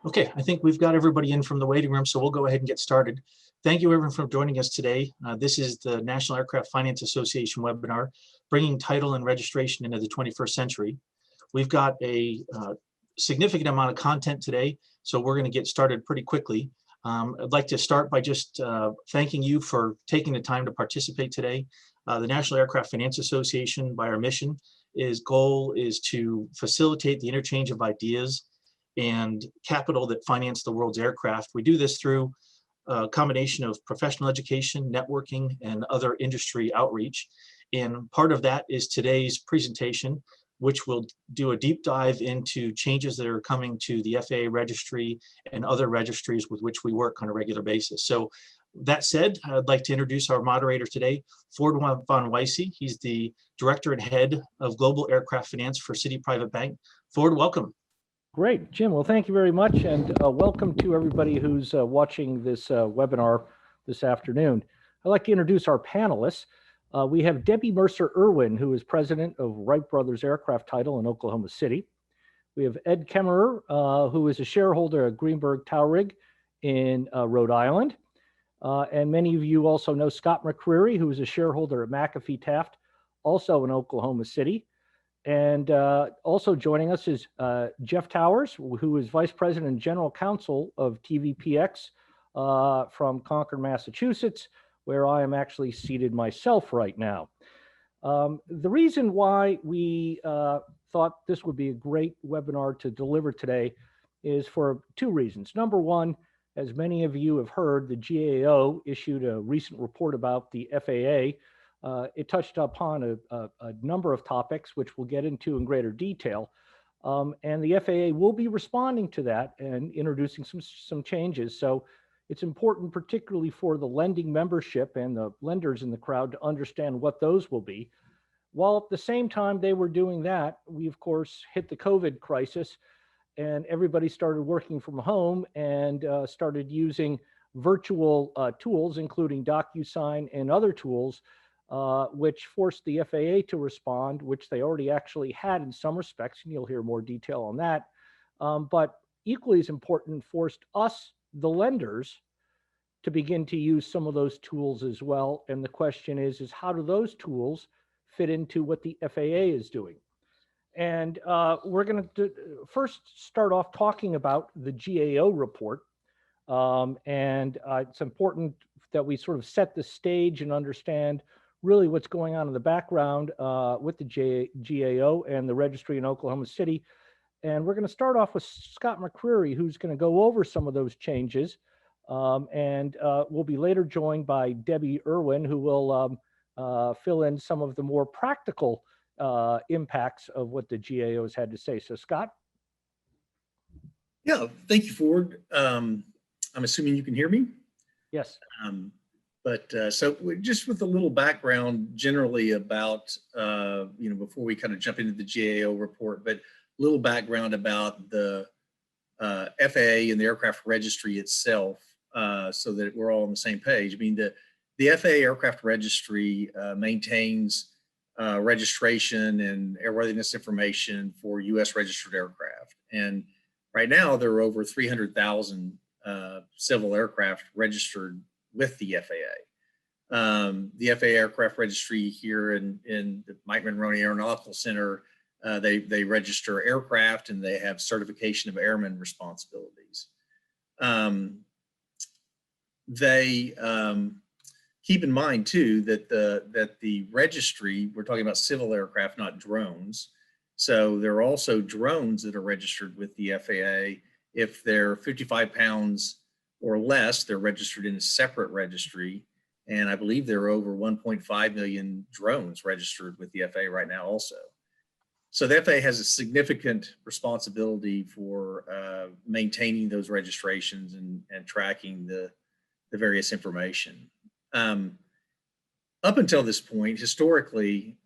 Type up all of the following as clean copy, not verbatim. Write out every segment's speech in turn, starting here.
Okay, I think we've got everybody in from the waiting room, so we'll go ahead and get started. Thank you everyone for joining us today. This is the National Aircraft Finance Association webinar, Bringing Title and Registration into the 21st Century. We've got a significant amount of content today, so we're going to get started pretty quickly. I'd like to start by just thanking you for taking the time to participate today. The National Aircraft Finance Association, by our mission, goal is to facilitate the interchange of ideas and capital that finance the world's aircraft. We do this through a combination of professional education, networking, and other industry outreach. And part of that is today's presentation, which will do a deep dive into changes that are coming to the FAA registry and other registries with which we work on a regular basis. So that said, I'd like to introduce our moderator today, Ford von Weisse. He's the Director and Head of Global Aircraft Finance for Citi Private Bank. Ford, welcome. Great, Jim. Well, thank you very much, and welcome to everybody who's watching this webinar this afternoon. I'd like to introduce our panelists. We have Debbie Mercer-Irwin, who is president of Wright Brothers Aircraft Title in Oklahoma City. We have Ed Kemmerer, who is a shareholder at Greenberg Taurig in Rhode Island. And many of you also know Scott McCreary, who is a shareholder at McAfee Taft, also in Oklahoma City. And also joining us is Jeff Towers, who is Vice President and General Counsel of TVPX from Concord, Massachusetts, where I am actually seated myself right now. The reason why we thought this would be a great webinar to deliver today is for two reasons. Number one, as many of you have heard, the GAO issued a recent report about the FAA. It touched upon a number of topics, which we'll get into in greater detail. And the FAA will be responding to that and introducing some changes. So it's important, particularly for the lending membership and the lenders in the crowd, to understand what those will be. While at the same time they were doing that, we, of course, hit the COVID crisis, and everybody started working from home and started using virtual tools, including DocuSign and other tools, which forced the FAA to respond, which they already actually had in some respects, and you'll hear more detail on that. But equally as important, forced us, the lenders, to begin to use some of those tools as well. And the question is how do those tools fit into what the FAA is doing? And we're going to first start off talking about the GAO report. It's important that we sort of set the stage and understand really what's going on in the background with the GAO and the registry in Oklahoma City. And we're going to start off with Scott McCreary, who's going to go over some of those changes. We'll be later joined by Debbie Irwin, who will fill in some of the more practical impacts of what the GAO has had to say. So, Scott? Yeah, thank you, Ford. I'm assuming you can hear me? Yes. So just with a little background generally about, before we kind of jump into the GAO report, but a little background about the FAA and the aircraft registry itself, so that we're all on the same page. I mean, the FAA aircraft registry maintains registration and airworthiness information for U.S. registered aircraft. And right now there are over 300,000 civil aircraft registered with the FAA. The FAA aircraft registry here in the Mike Monroney Aeronautical Center, they register aircraft and they have certification of airman responsibilities. They keep in mind too that the registry, we're talking about civil aircraft, not drones. So there are also drones that are registered with the FAA. If they're 55 pounds or less, they're registered in a separate registry. And I believe there are over 1.5 million drones registered with the FAA right now also. So the FAA has a significant responsibility for maintaining those registrations and tracking the various information. Up until this point, historically,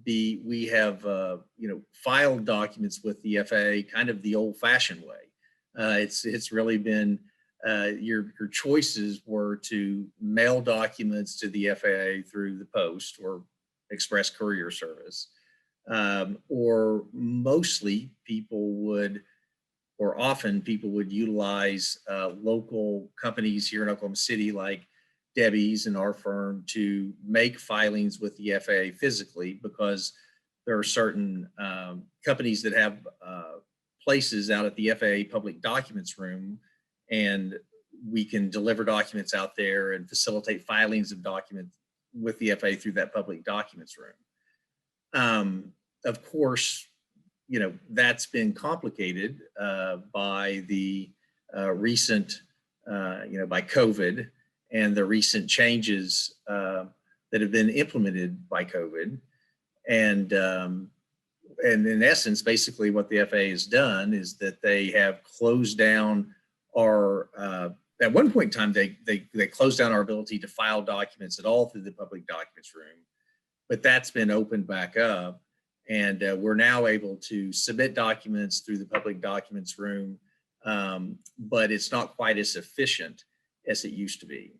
we have filed documents with the FAA kind of the old-fashioned way. It's really been your choices were to mail documents to the FAA through the post or express courier service, or mostly people would or often people would utilize local companies here in Oklahoma City like Debbie's and our firm to make filings with the FAA physically, because there are certain companies that have places out at the FAA public documents room, and we can deliver documents out there and facilitate filings of documents with the FAA through that public documents room. Of course, that's been complicated by the recent, by COVID and the recent changes that have been implemented by COVID. And in essence, basically what the FAA has done is that they have closed down our, at one point in time, they closed down our ability to file documents at all through the public documents room, but that's been opened back up. And we're now able to submit documents through the public documents room, but it's not quite as efficient as it used to be.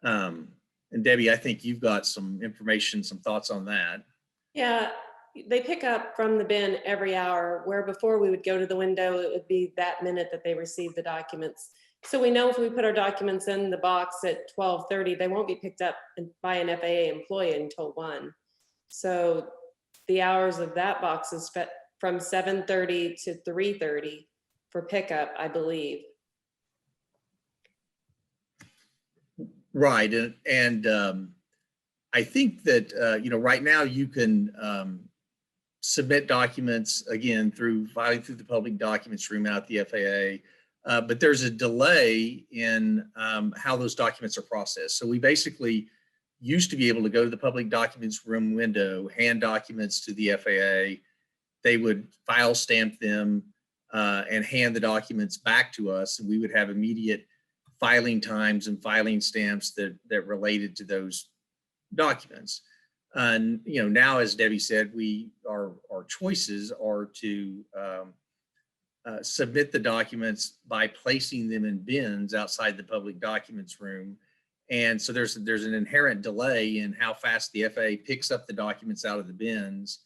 And Debbie, I think you've got some information, some thoughts on that. Yeah, they pick up from the bin every hour, where before we would go to the window, it would be that minute that they receive the documents. So we know if we put our documents in the box at 12:30, they won't be picked up by an FAA employee until 1. So the hours of that box is from 7:30 to 3:30 for pickup, I believe. Right, and I think that right now you can submit documents again through filing through the public documents room out at the FAA, but there's a delay in how those documents are processed. So we basically used to be able to go to the public documents room window, hand documents to the FAA. They would file stamp them and hand the documents back to us, and we would have immediate filing times and filing stamps that related to those documents. And now, as Debbie said, our choices are to submit the documents by placing them in bins outside the public documents room. And so there's an inherent delay in how fast the FAA picks up the documents out of the bins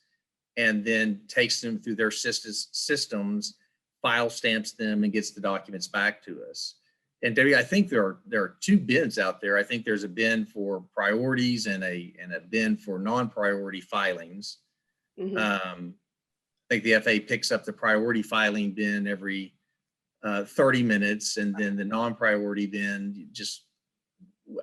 and then takes them through their systems, file stamps them, and gets the documents back to us. And Debbie, I think there are 2 bins out there. I think there's a bin for priorities and a bin for non-priority filings. Mm-hmm. I think the FAA picks up the priority filing bin every 30 minutes, and then the non-priority bin, just,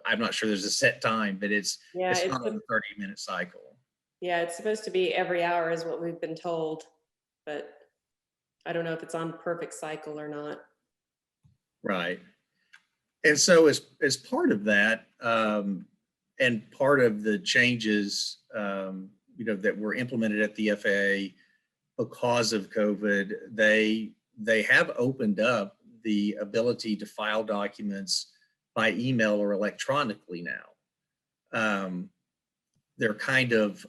I'm not sure there's a set time, but it's not a 30-minute cycle. Yeah, it's supposed to be every hour is what we've been told, but I don't know if it's on perfect cycle or not. Right. And so as part of that, and part of the changes, that were implemented at the FAA because of COVID, they have opened up the ability to file documents by email or electronically now. They're kind of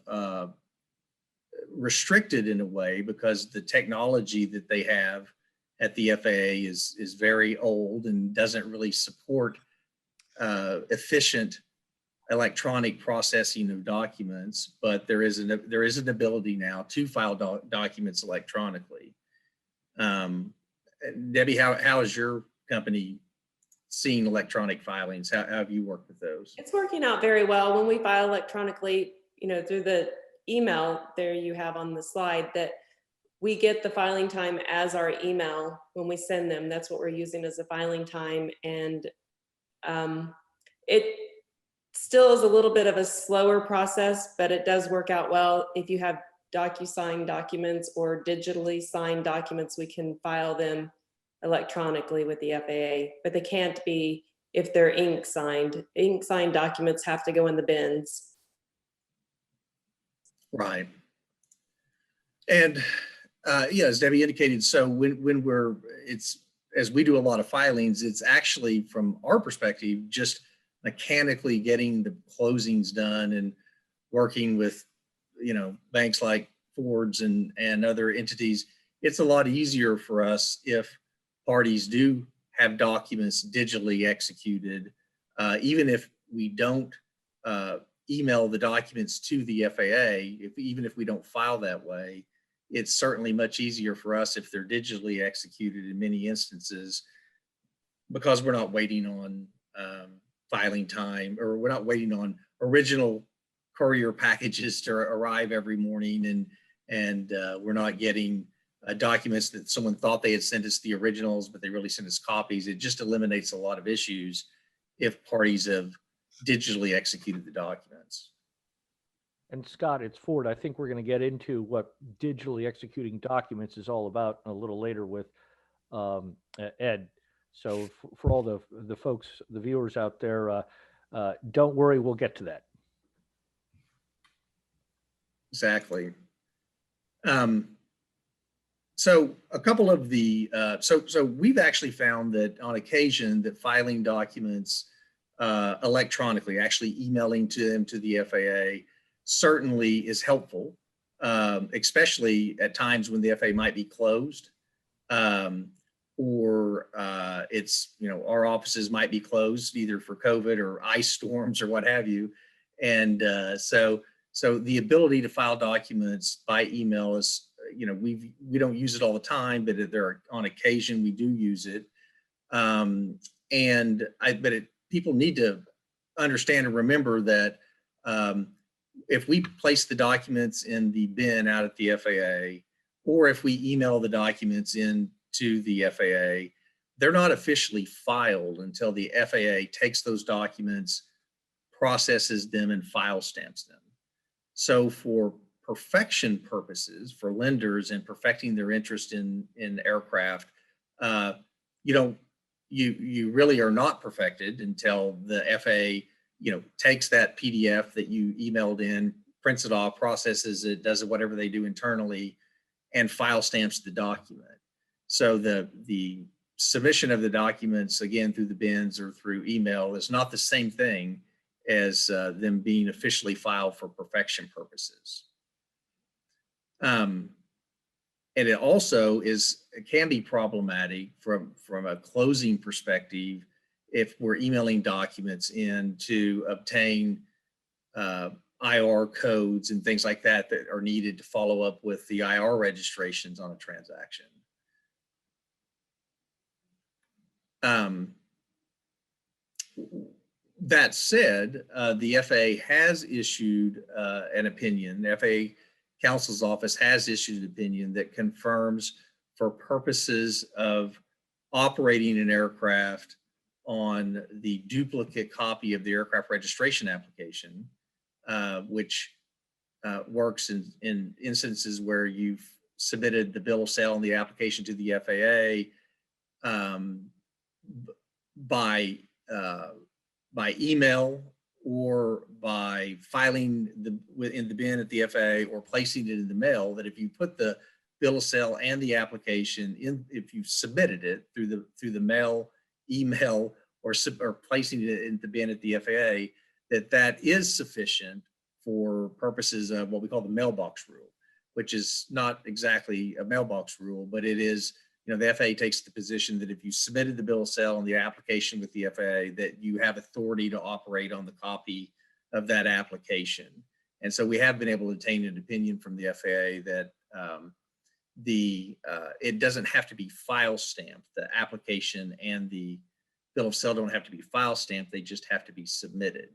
restricted in a way because the technology that they have at the FAA is very old and doesn't really support efficient electronic processing of documents, but there is an ability now to file documents electronically. Debbie, how is your company seeing electronic filings? How have you worked with those? It's working out very well. When we file electronically, through the email there you have on the slide, that we get the filing time as our email when we send them. That's what we're using as a filing time. And it still is a little bit of a slower process, but it does work out well. If you have DocuSign documents or digitally signed documents, we can file them electronically with the FAA, but they can't be if they're ink signed. Ink signed documents have to go in the bins. Right. And as Debbie indicated, so when as we do a lot of filings, it's actually, from our perspective, just mechanically getting the closings done and working with, banks like Ford's and other entities. It's a lot easier for us if parties do have documents digitally executed, even if we don't email the documents to the FAA, even if we don't file that way. it's certainly much easier for us if they're digitally executed in many instances, because we're not waiting on filing time, or we're not waiting on original courier packages to arrive every morning, and we're not getting documents that someone thought they had sent us the originals, but they really sent us copies. It just eliminates a lot of issues if parties have digitally executed the documents. And Scott, it's Ford. I think we're going to get into what digitally executing documents is all about a little later with Ed. So for all the folks, the viewers out there, don't worry, we'll get to that. Exactly. So a couple of the, so we've actually found that on occasion that filing documents electronically, actually emailing to them to the FAA, certainly is helpful, especially at times when the FAA might be closed, or it's, our offices might be closed either for COVID or ice storms or what have you. And so the ability to file documents by email is, we don't use it all the time, but on occasion we do use it. People need to understand and remember that if we place the documents in the bin out at the FAA, or if we email the documents in to the FAA, they're not officially filed until the FAA takes those documents, processes them, and file stamps them. So for perfection purposes, for lenders and perfecting their interest in aircraft, you really are not perfected until the FAA takes that PDF that you emailed in, prints it off, processes it, does whatever they do internally, and file stamps the document. So the submission of the documents, again, through the bins or through email, is not the same thing as them being officially filed for perfection purposes. And it also can be problematic from a closing perspective if we're emailing documents in to obtain IR codes and things like that that are needed to follow up with the IR registrations on a transaction. That said, the FAA has issued an opinion. The FAA Counsel's Office has issued an opinion that confirms, for purposes of operating an aircraft on the duplicate copy of the aircraft registration application, which works in instances where you've submitted the bill of sale and the application to the FAA by email, or by filing in the bin at the FAA, or placing it in the mail, that if you put the bill of sale and the application in, if you submitted it through the mail, email, or placing it in the bin at the FAA, that is sufficient for purposes of what we call the mailbox rule, which is not exactly a mailbox rule, but it is, the FAA takes the position that if you submitted the bill of sale and the application with the FAA, that you have authority to operate on the copy of that application. And so we have been able to obtain an opinion from the FAA that it doesn't have to be file stamped. The application and the bill of sale don't have to be file stamped, they just have to be submitted.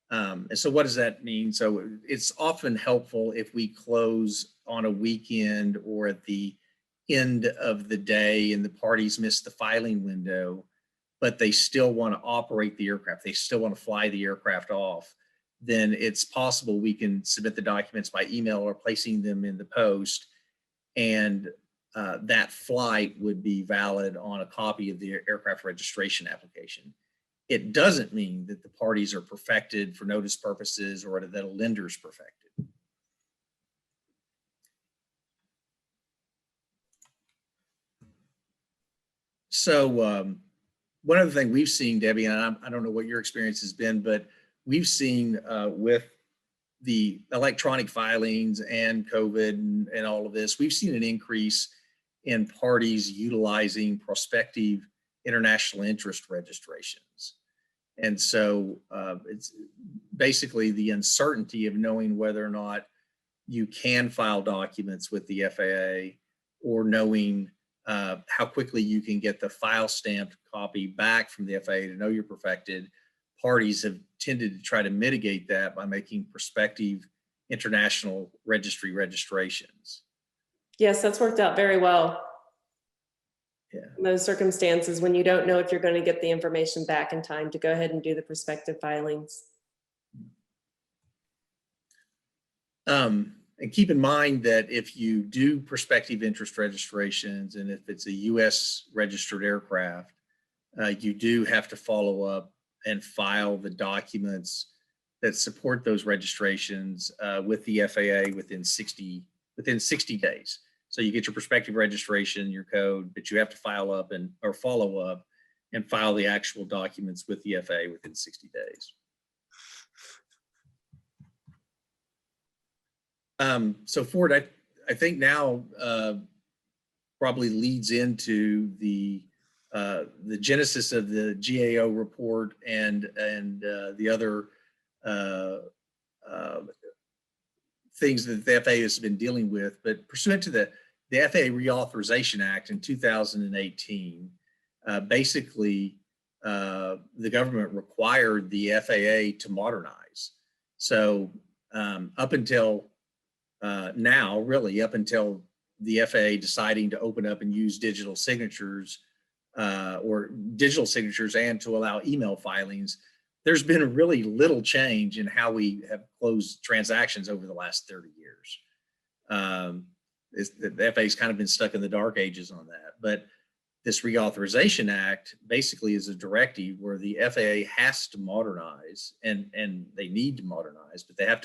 And so what does that mean? So it's often helpful if we close on a weekend or at the end of the day and the parties miss the filing window, but they still want to operate the aircraft, they still want to fly the aircraft off, then it's possible we can submit the documents by email or placing them in the post, and that flight would be valid on a copy of the aircraft registration application. It doesn't mean that the parties are perfected for notice purposes, or that a lender is perfected. So one other thing we've seen, Debbie, and I don't know what your experience has been, but we've seen with the electronic filings and COVID and all of this, we've seen an increase in parties utilizing prospective international interest registrations. And so it's basically the uncertainty of knowing whether or not you can file documents with the FAA, or knowing how quickly you can get the file stamped copy back from the FAA to know you're perfected, parties have tended to try to mitigate that by making prospective international registry registrations. Yes, that's worked out very well. Yeah. In those circumstances, when you don't know if you're going to get the information back in time to go ahead and do the prospective filings. And keep in mind that if you do prospective interest registrations, and if it's a US registered aircraft, you do have to follow up and file the documents that support those registrations with the FAA within 60 days. So you get your prospective registration, your code, but you have to file up or follow up and file the actual documents with the FAA within 60 days. So Ford, I think now probably leads into the genesis of the GAO report and the other things that the FAA has been dealing with. But pursuant to the FAA Reauthorization Act in 2018, basically the government required the FAA to modernize. So up until now, really up until the FAA deciding to open up and use digital signatures and to allow email filings, there's been really little change in how we have closed transactions over the last 30 years. The FAA's kind of been stuck in the dark ages on that. But this Reauthorization Act basically is a directive where the FAA has to modernize, and they need to modernize, but they have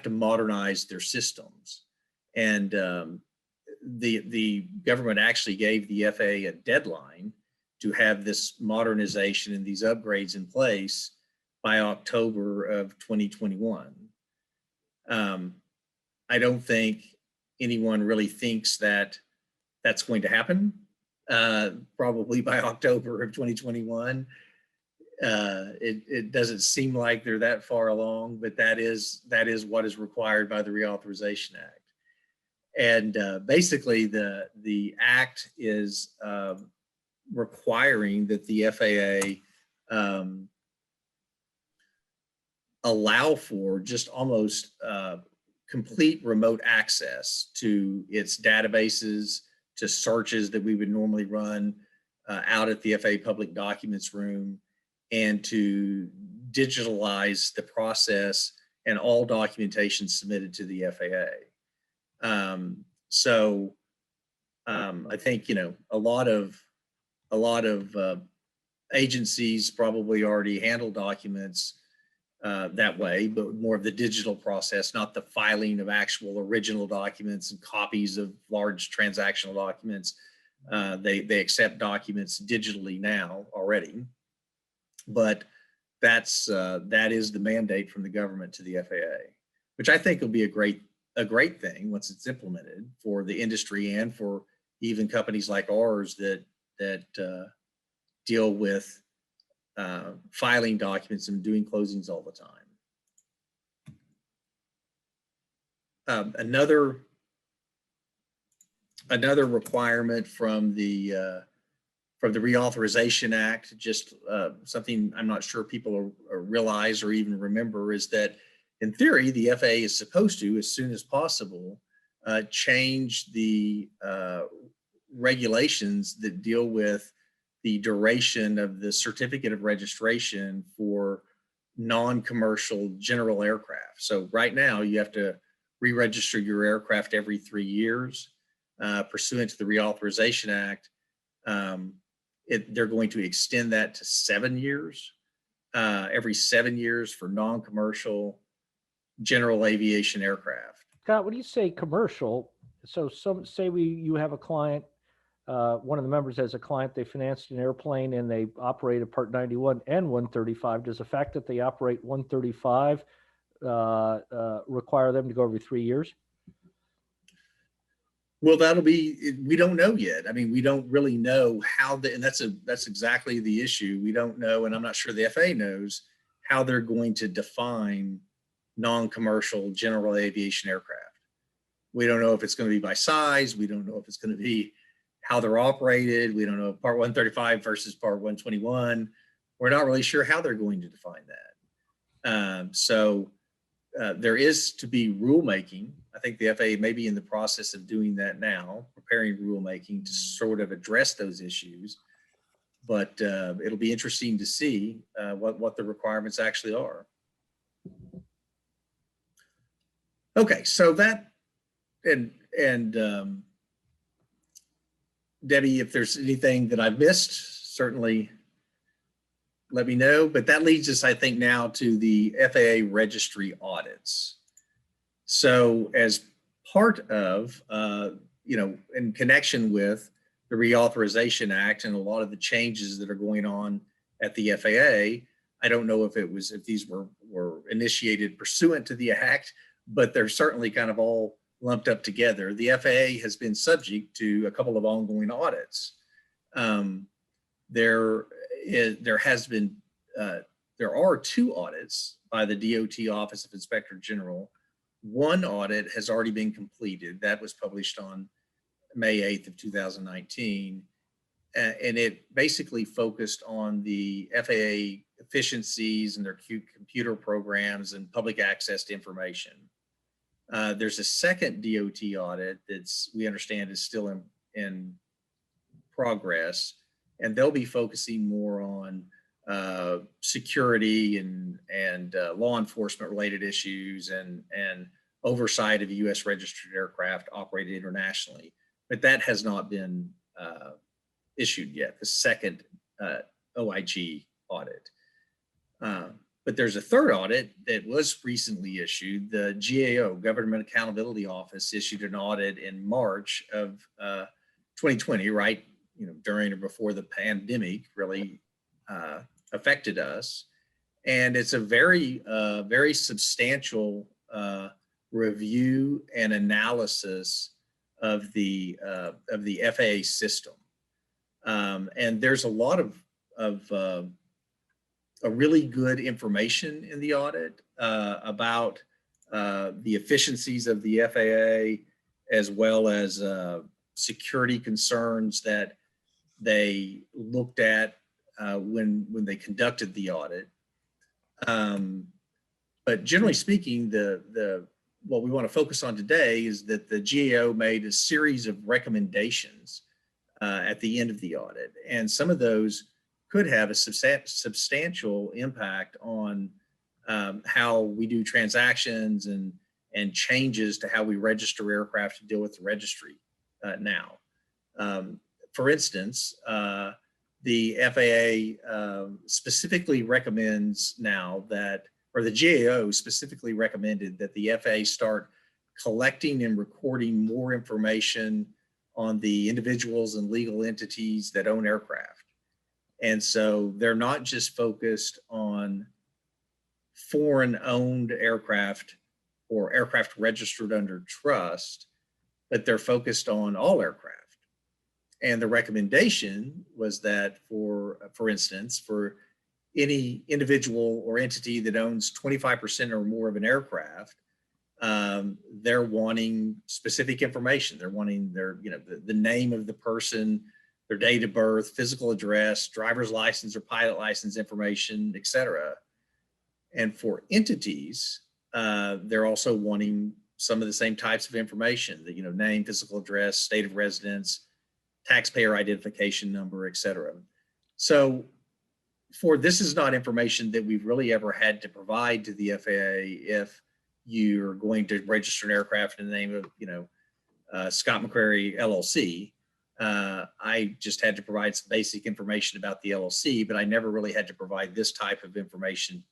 to modernize their systems. And the government actually gave the FAA a deadline to have this modernization and these upgrades in place by October of 2021. I don't think anyone really thinks that that's going to happen, probably by October of 2021. It doesn't seem like they're that far along, but that is what is required by the Reauthorization Act. And basically the act is requiring that the FAA allow for just almost complete remote access to its databases, to searches that we would normally run out at the FAA Public Documents Room, and to digitalize the process and all documentation submitted to the FAA. I think, you know, a lot of agencies probably already handle documents that way, but more of the digital process, not the filing of actual original documents and copies of large transactional documents. They accept documents digitally now already, but that is the mandate from the government to the FAA, which I think will be a great thing once it's implemented for the industry and for even companies like ours that deal with filing documents and doing closings all the time. Another requirement from the Reauthorization Act, just something I'm not sure people realize or even remember, is that in theory, the FAA is supposed to, as soon as possible, change the regulations that deal with the duration of the certificate of registration for non-commercial general aircraft. So right now you have to re-register your aircraft every 3 years. Pursuant to the Reauthorization Act, they're going to extend that to 7 years, every 7 years for non-commercial general aviation aircraft. Scott, when you say commercial, so you have a client, one of the members has a client, they financed an airplane and they operate a Part 91 and 135. Does the fact that they operate 135 require them to go every 3 years? Well, we don't know yet. I mean, we don't really know how and that's exactly the issue. We don't know, and I'm not sure the FAA knows how they're going to define non-commercial general aviation aircraft. We don't know if it's going to be by size. We don't know if it's going to be how they're operated. We don't know Part 135 versus Part 121. We're not really sure how they're going to define that. There is to be rulemaking. I think the FAA may be in the process of doing that now, preparing rulemaking to sort of address those issues. But it'll be interesting to see what the requirements actually are. Okay, so that and Debbie, if there's anything that I've missed, certainly let me know. But that leads us, I think, now to the FAA registry audits. So as part of, in connection with the Reauthorization Act and a lot of the changes that are going on at the FAA, I don't know if these were initiated pursuant to the act, but they're certainly kind of all lumped up together. The FAA has been subject to a couple of ongoing audits. There are 2 audits by the DOT Office of Inspector General. One audit has already been completed. That was published on May 8th of 2019. And it basically focused on the FAA efficiencies and their computer programs and public access to information. There's a second DOT audit we understand is still in progress, and they'll be focusing more on security and law enforcement related issues and oversight of U.S. registered aircraft operated internationally. But that has not been issued yet, the second OIG audit. But there's a third audit that was recently issued. The GAO, Government Accountability Office, issued an audit in March of 2020, right? During or before the pandemic really affected us. And it's a very, very substantial review and analysis of the FAA system. And there's a lot of really good information in the audit about the efficiencies of the FAA, as well as security concerns that they looked at when they conducted the audit. But generally speaking, what we want to focus on today is that the GAO made a series of recommendations at the end of the audit, and some of those could have a substantial impact on how we do transactions and changes to how we register aircraft to deal with the registry now. For instance, the FAA specifically recommends now that, or the GAO specifically recommended that the FAA start collecting and recording more information on the individuals and legal entities that own aircraft. And so they're not just focused on foreign-owned aircraft or aircraft registered under trust, but they're focused on all aircraft. And the recommendation was that for instance, for any individual or entity that owns 25% or more of an aircraft, they're wanting specific information. They're wanting the name of the person, their date of birth, physical address, driver's license or pilot license information, et cetera. And for entities, they're also wanting some of the same types of information, name, physical address, state of residence, taxpayer identification number, et cetera. So this is not information that we've really ever had to provide to the FAA if you're going to register an aircraft in the name of, Scott McCrary LLC. I just had to provide some basic information about the LLC, but I never really had to provide this type of information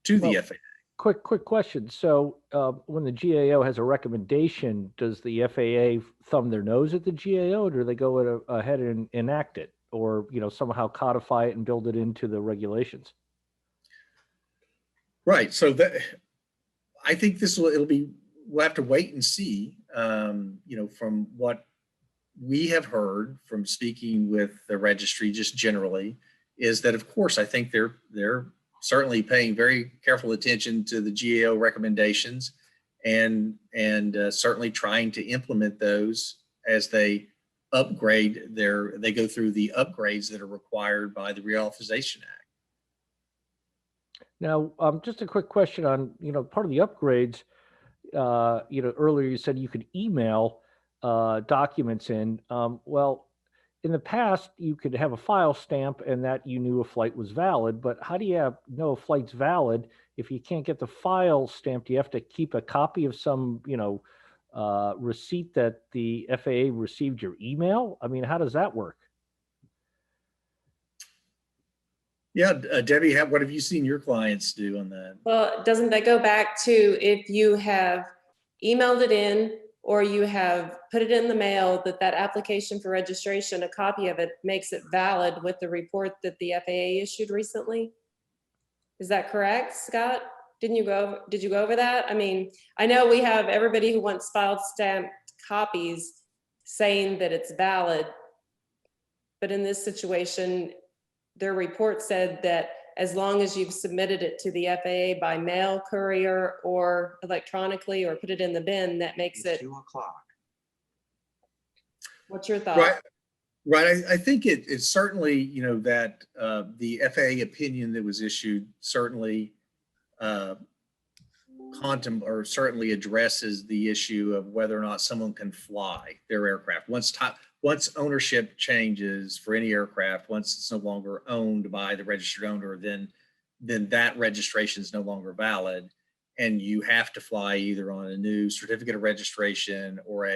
to the FAA. Quick question. So when the GAO has a recommendation, does the FAA thumb their nose at the GAO, or do they go ahead and enact it, or somehow codify it and build it into the regulations? Right. So I think we'll have to wait and see. From what we have heard from speaking with the registry, just generally, is that of course I think they're certainly paying very careful attention to the GAO recommendations, and certainly trying to implement those as they they go through the upgrades that are required by the Reauthorization Act. Now, just a quick question on, part of the upgrades, earlier you said you could email documents in. Well, in the past, you could have a file stamp and that you knew a flight was valid, but how do you know a flight's valid if you can't get the file stamped? You have to keep a copy of some, receipt that the FAA received your email? I mean, how does that work? Yeah, Debbie, what have you seen your clients do on that? Well, doesn't that go back to if you have emailed it in or you have put it in the mail, that application for registration, a copy of it makes it valid with the report that the FAA issued recently? Is that correct, Scott? Did you go over that? I mean, I know we have everybody who wants file stamped copies saying that it's valid, but in this situation, their report said that as long as you've submitted it to the FAA by mail, courier, or electronically, or put it in the bin, that makes it 2 o'clock. What's your thought? Right. I think it's certainly, that the FAA opinion that was issued certainly certainly addresses the issue of whether or not someone can fly their aircraft. Once ownership changes for any aircraft, once it's no longer owned by the registered owner, then that registration is no longer valid, and you have to fly either on a new certificate of registration or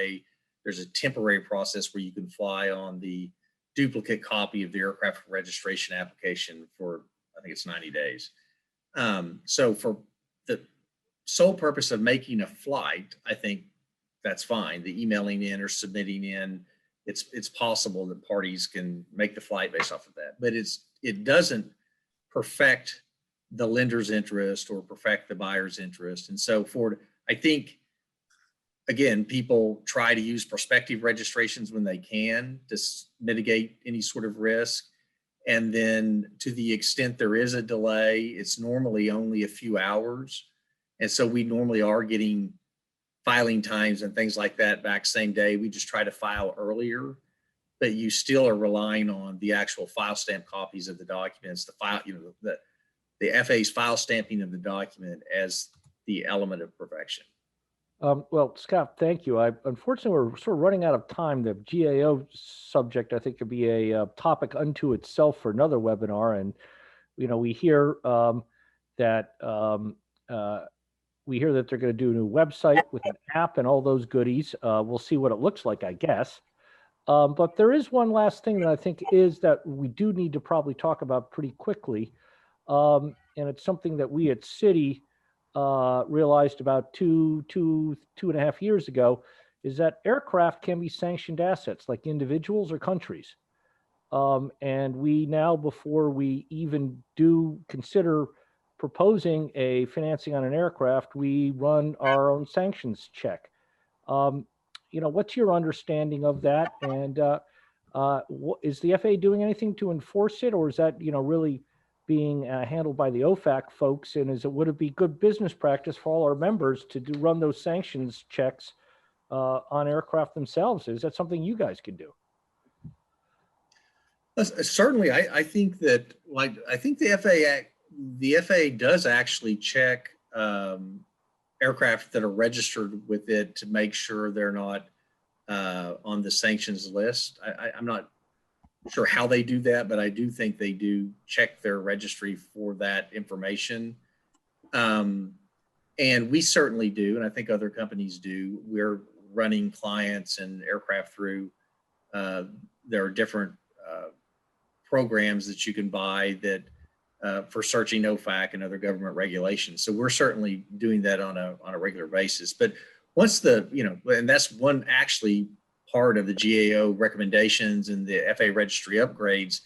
there's a temporary process where you can fly on the duplicate copy of the aircraft registration application for, I think it's 90 days. So for the sole purpose of making a flight, I think that's fine. The emailing in or submitting in, it's possible that parties can make the flight based off of that, but it doesn't perfect the lender's interest or perfect the buyer's interest. And so I think, again, people try to use prospective registrations when they can to mitigate any sort of risk. And then to the extent there is a delay, it's normally only a few hours. And so we normally are getting filing times and things like that back same day. We just try to file earlier, but you still are relying on the actual file stamp copies of the documents, the FAA's file stamping of the document as the element of perfection. Well, Scott, thank you. Unfortunately, we're sort of running out of time. The GAO subject, I think, could be a topic unto itself for another webinar. And, we hear that they're going to do a new website with an app and all those goodies. We'll see what it looks like, I guess. But there is one last thing that I think is that we do need to probably talk about pretty quickly. And it's something that we at Citi realized about two and a half years ago, is that aircraft can be sanctioned assets like individuals or countries. And we now, before we even do consider proposing a financing on an aircraft, we run our own sanctions check. What's your understanding of that? And is the FAA doing anything to enforce it, or is that, really being handled by the OFAC folks? And would it be good business practice for all our members to run those sanctions checks on aircraft themselves? Is that something you guys can do? Certainly, I think that, I think the FAA does actually check aircraft that are registered with it to make sure they're not on the sanctions list. I'm not sure how they do that, but I do think they do check their registry for that information. And we certainly do, and I think other companies do. We're running clients and aircraft through, there are different programs that you can buy that for searching OFAC and other government regulations. So we're certainly doing that on a regular basis. But once and that's one actually part of the GAO recommendations and the FAA registry upgrades.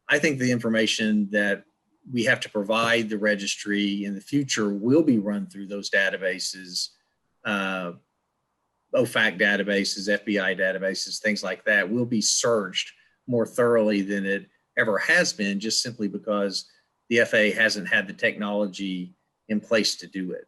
I think the information that we have to provide the registry in the future will be run through those databases, OFAC databases, FBI databases, things like that will be searched more thoroughly than it ever has been, just simply because the FAA hasn't had the technology in place to do it.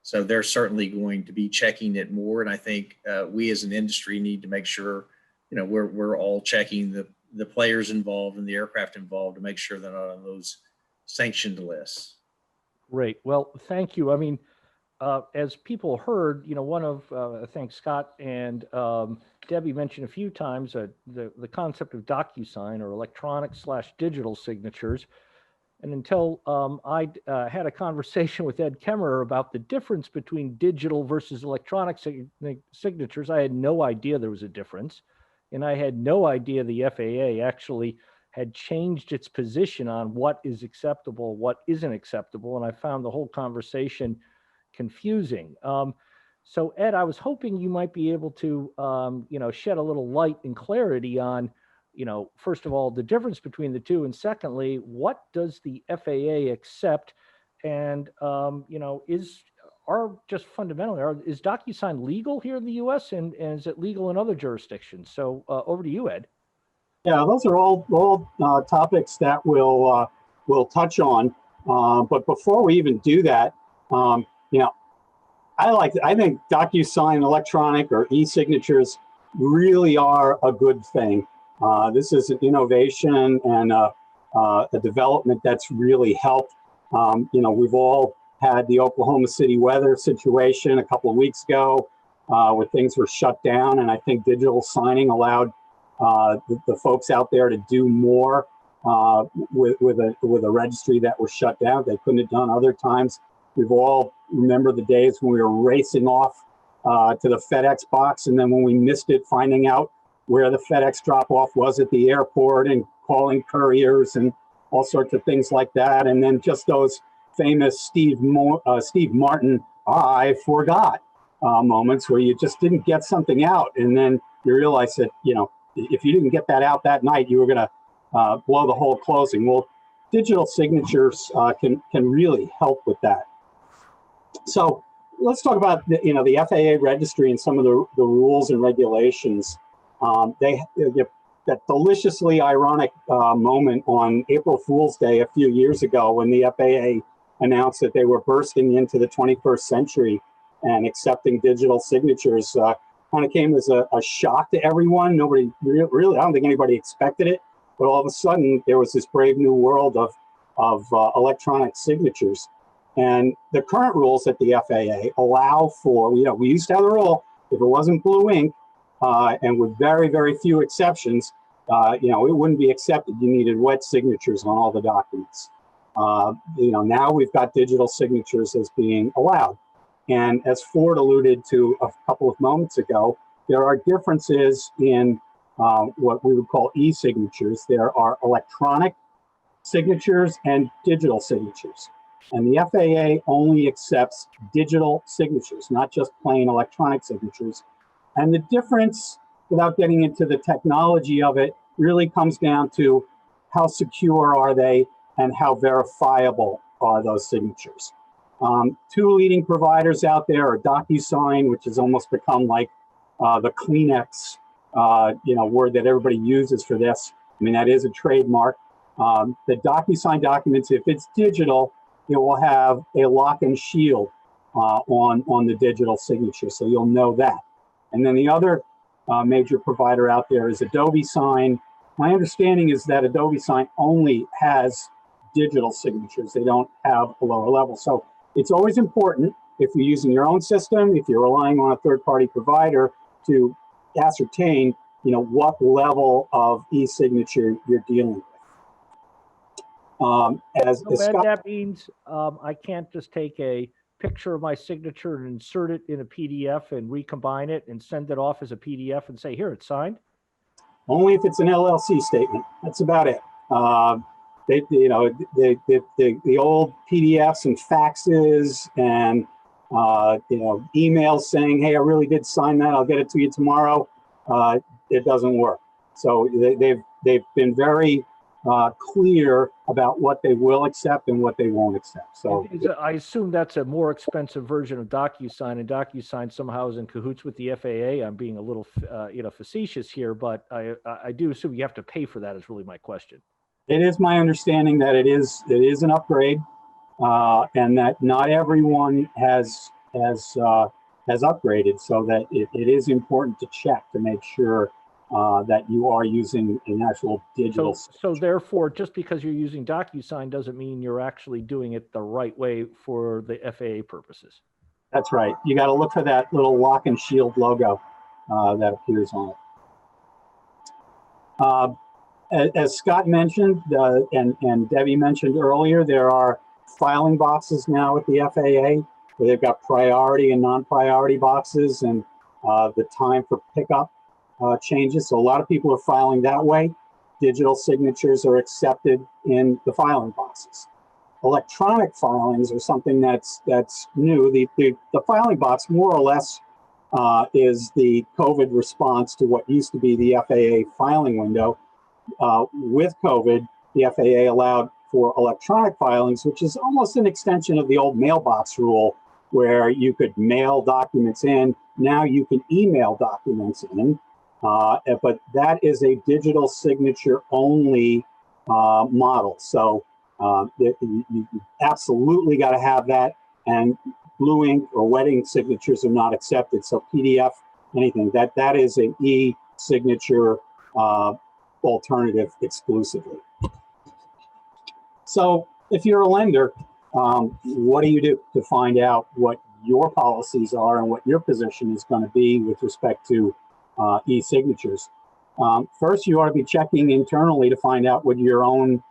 So they're certainly going to be checking it more. And I think we as an industry need to make sure, we're all checking the players involved and the aircraft involved to make sure they're not on those sanctioned lists. Great. Well, thank you. I mean, as people heard, one of, I think Scott and Debbie mentioned a few times the concept of DocuSign or electronic/digital signatures. And until I had a conversation with Ed Kemmerer about the difference between digital versus electronic signatures, I had no idea there was a difference. And I had no idea the FAA actually had changed its position on what is acceptable, what isn't acceptable. And I found the whole conversation confusing. So Ed, I was hoping you might be able to, shed a little light and clarity on, first of all, the difference between the two, and secondly, what does the FAA accept? And, just fundamentally, is DocuSign legal here in the U.S. and is it legal in other jurisdictions? So over to you, Ed. Yeah, those are all topics that we'll touch on. But before we even do that, I think DocuSign electronic or e-signatures really are a good thing. This is an innovation and a development that's really helped. We've all had the Oklahoma City weather situation a couple of weeks ago where things were shut down, and I think digital signing allowed the folks out there to do more with a registry that was shut down. They couldn't have done other times. We've all remember the days when we were racing off to the FedEx box, and then when we missed it, finding out where the FedEx drop-off was at the airport and calling couriers and all sorts of things like that. And then just those famous Steve Martin, I forgot moments where you just didn't get something out. And then you realize that, if you didn't get that out that night, you were going to blow the whole closing. Well, digital signatures can really help with that. So let's talk about the FAA registry and some of the rules and regulations. That deliciously ironic moment on April Fool's Day a few years ago when the FAA announced that they were bursting into the 21st century and accepting digital signatures kind of came as a shock to everyone. Nobody really, I don't think anybody expected it, but all of a sudden there was this brave new world of electronic signatures. And the current rules at the FAA allow for, we used to have a rule, if it wasn't blue ink, and with very, very few exceptions, it wouldn't be accepted. You needed wet signatures on all the documents. Now we've got digital signatures as being allowed. And as Ford alluded to a couple of moments ago, there are differences in what we would call e-signatures. There are electronic signatures and digital signatures. And the FAA only accepts digital signatures, not just plain electronic signatures. And the difference, without getting into the technology of it, really comes down to how secure are they and how verifiable are those signatures. Two leading providers out there are DocuSign, which has almost become like the Kleenex, word that everybody uses for this. I mean, that is a trademark. The DocuSign documents, if it's digital, it will have a lock and shield on the digital signature, so you'll know that. And then the other major provider out there is Adobe Sign. My understanding is that Adobe Sign only has digital signatures. They don't have a lower level. So it's always important, if you're using your own system, if you're relying on a third-party provider, to ascertain, what level of e-signature you're dealing with. That means I can't just take a picture of my signature and insert it in a PDF and recombine it and send it off as a PDF and say, here, it's signed? Only if it's an LLC statement. That's about it. The old PDFs and faxes and emails saying, hey, I really did sign that, I'll get it to you tomorrow. It doesn't work. So they've been very clear about what they will accept and what they won't accept. So I assume that's a more expensive version of DocuSign, and DocuSign somehow is in cahoots with the FAA. I'm being a little, facetious here, but I do assume you have to pay for that. Is really my question. It is my understanding that it is an upgrade, and that not everyone has has upgraded, so that it is important to check to make sure that you are using an actual digital. So therefore, just because you're using DocuSign doesn't mean you're actually doing it the right way for the FAA purposes. That's right. You got to look for that little lock and shield logo that appears on it. As Scott mentioned, and Debbie mentioned earlier, there are filing boxes now at the FAA where they've got priority and non-priority boxes, and the time for pickup changes. So a lot of people are filing that way. Digital signatures are accepted in the filing boxes. Electronic filings are something that's new. The filing box more or less is the COVID response to what used to be the FAA filing window. With COVID, the FAA allowed for electronic filings, which is almost an extension of the old mailbox rule, where you could mail documents in. Now you can email documents in, but that is a digital signature only model. So you absolutely got to have that, and blue ink or wet ink signatures are not accepted. So PDF, anything that is an e-signature alternative exclusively. So if you're a lender, what do you do to find out what your policies are and what your position is going to be with respect to e-signatures? First, you ought to be checking internally to find out what your own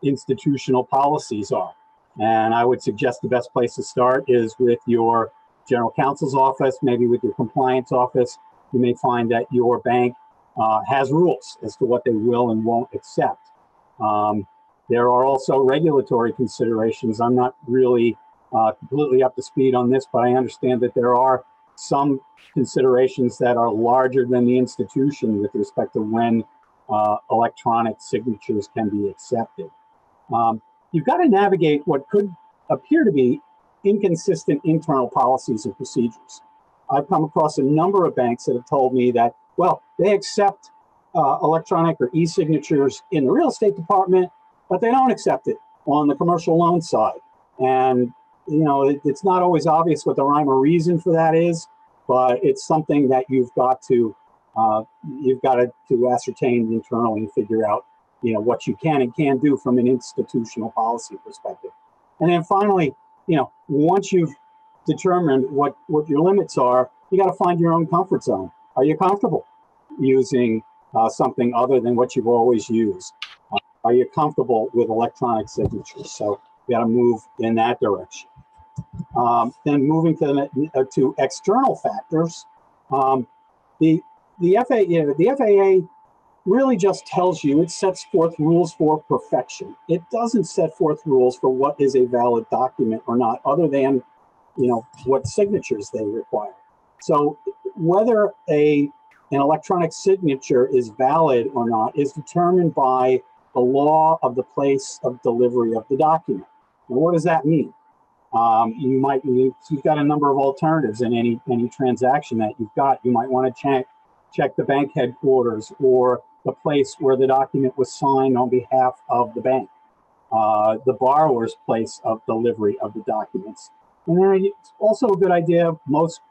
institutional policies are. And I would suggest the best place to start is with your general counsel's office, maybe with your compliance office. You may find that your bank has rules as to what they will and won't accept. There are also regulatory considerations. I'm not really completely up to speed on this, but I understand that there are some considerations that are larger than the institution with respect to when electronic signatures can be accepted. You've got to navigate what could appear to be inconsistent internal policies and procedures. I've come across a number of banks that have told me that, well, they accept electronic or e-signatures in the real estate department, but they don't accept it on the commercial loan side. And, you know, it's not always obvious what the rhyme or reason for that is, but it's something that you've got to ascertain internally and figure out, you know, what you can and can't do from an institutional policy perspective. And then finally, you know, once you've determined what your limits are, you got to find your own comfort zone. Are you comfortable using something other than what you've always used? Are you comfortable with electronic signatures? So you got to move in that direction. Then moving to external factors, the FAA really just tells you, it sets forth rules for perfection. It doesn't set forth rules for what is a valid document or not, other than, you know, what signatures they require. So whether an electronic signature is valid or not is determined by the law of the place of delivery of the document. And what does that mean? You've got a number of alternatives in any transaction that you've got. You might want to check the bank headquarters or the place where the document was signed on behalf of the bank, the borrower's place of delivery of the documents. And then it's also a good idea. Most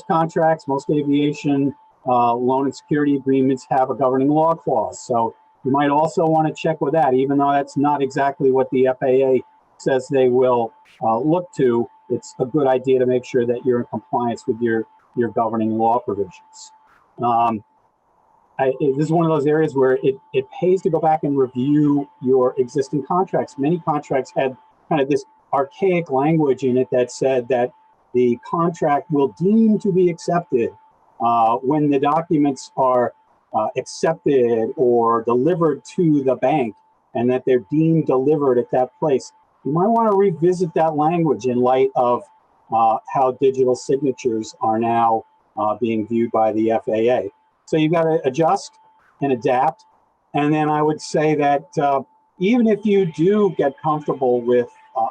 contracts, most aviation loan and security agreements have a governing law clause. So you might also want to check with that, even though that's not exactly what the FAA says they will look to. It's a good idea to make sure that you're in compliance with your governing law provisions. This is one of those areas where it pays to go back and review your existing contracts. Many contracts had kind of this archaic language in it that said that the contract will deem to be accepted when the documents are accepted or delivered to the bank, and that they're deemed delivered at that place. You might want to revisit that language in light of how digital signatures are now being viewed by the FAA. So you've got to adjust and adapt. And then I would say that even if you do get comfortable with